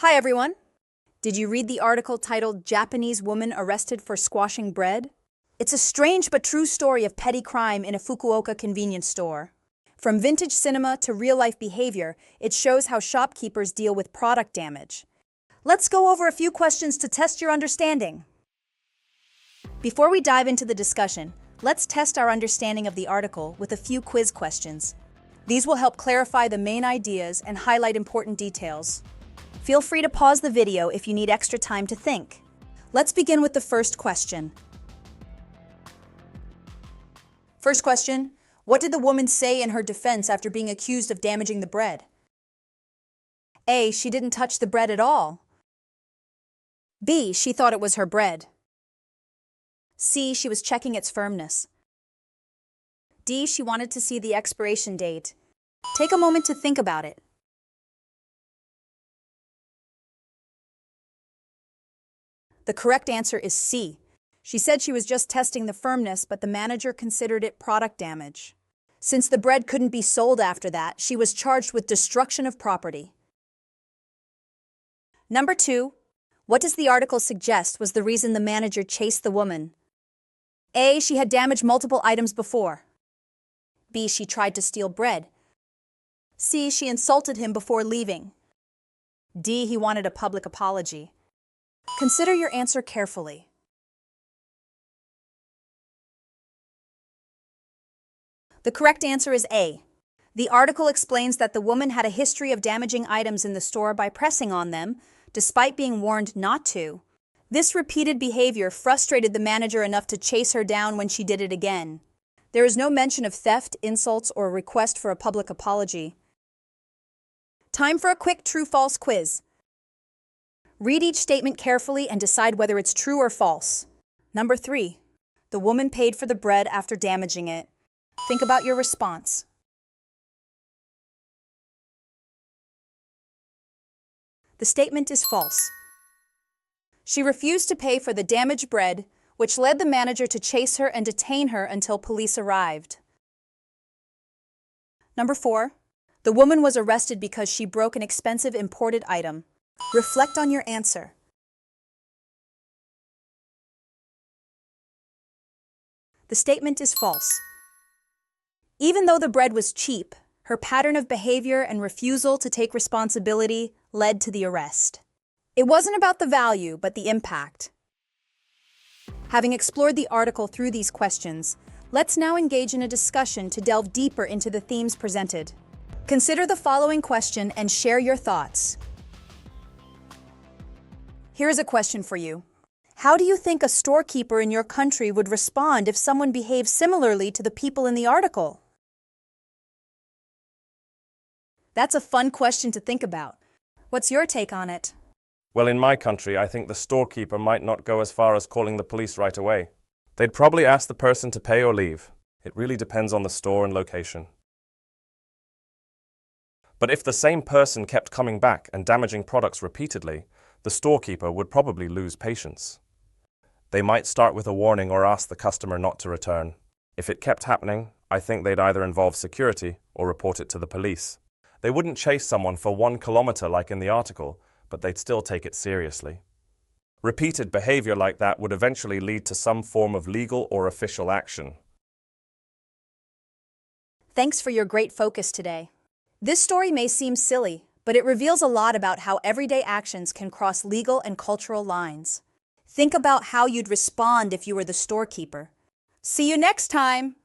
Hi everyone! Did you read the article titled Japanese Woman Arrested for Squashing Bread? It's a strange but true story of petty crime in a Fukuoka convenience store. From vintage cinema to real-life behavior, it shows how shopkeepers deal with product damage. Let's go over a few questions to test your understanding. Before we dive into the discussion, let's test our understanding of the article with a few quiz questions. These will help clarify the main ideas and highlight important details. Feel free to pause the video if you need extra time to think. Let's begin with the first question. First question, what did the woman say in her defense after being accused of damaging the bread? A. She didn't touch the bread at all. B. She thought it was her bread. C. She was checking its firmness. D. She wanted to see the expiration date. Take a moment to think about it. The correct answer is C. She said she was just testing the firmness, but the manager considered it product damage. Since the bread couldn't be sold after that, she was charged with destruction of property. Number 2. What does the article suggest was the reason the manager chased the woman? A. She had damaged multiple items before. B. She tried to steal bread. C. She insulted him before leaving. D. He wanted a public apology. Consider your answer carefully. The correct answer is A. The article explains that the woman had a history of damaging items in the store by pressing on them, despite being warned not to. This repeated behavior frustrated the manager enough to chase her down when she did it again. There is no mention of theft, insults, or a request for a public apology. Time for a quick true-false quiz. Read each statement carefully and decide whether it's true or false. Number 3. The woman paid for the bread after damaging it. Think about your response. The statement is false. She refused to pay for the damaged bread, which led the manager to chase her and detain her until police arrived. Number 4. The woman was arrested because she broke an expensive imported item. Reflect on your answer. The statement is false. Even though the bread was cheap, her pattern of behavior and refusal to take responsibility led to the arrest. It wasn't about the value, but the impact. Having explored the article through these questions, let's now engage in a discussion to delve deeper into the themes presented. Consider the following question and share your thoughts. Here's a question for you. How do you think a storekeeper in your country would respond if someone behaved similarly to the people in the article? That's a fun question to think about. What's your take on it? Well, in my country, I think the storekeeper might not go as far as calling the police right away. They'd probably ask the person to pay or leave. It really depends on the store and location. But if the same person kept coming back and damaging products repeatedly, the storekeeper would probably lose patience. They might start with a warning or ask the customer not to return. If it kept happening, I think they'd either involve security or report it to the police. They wouldn't chase someone for 1 kilometer like in the article, but they'd still take it seriously. Repeated behavior like that would eventually lead to some form of legal or official action. Thanks for your great focus today. This story may seem silly, but it reveals a lot about how everyday actions can cross legal and cultural lines. Think about how you'd respond if you were the storekeeper. See you next time!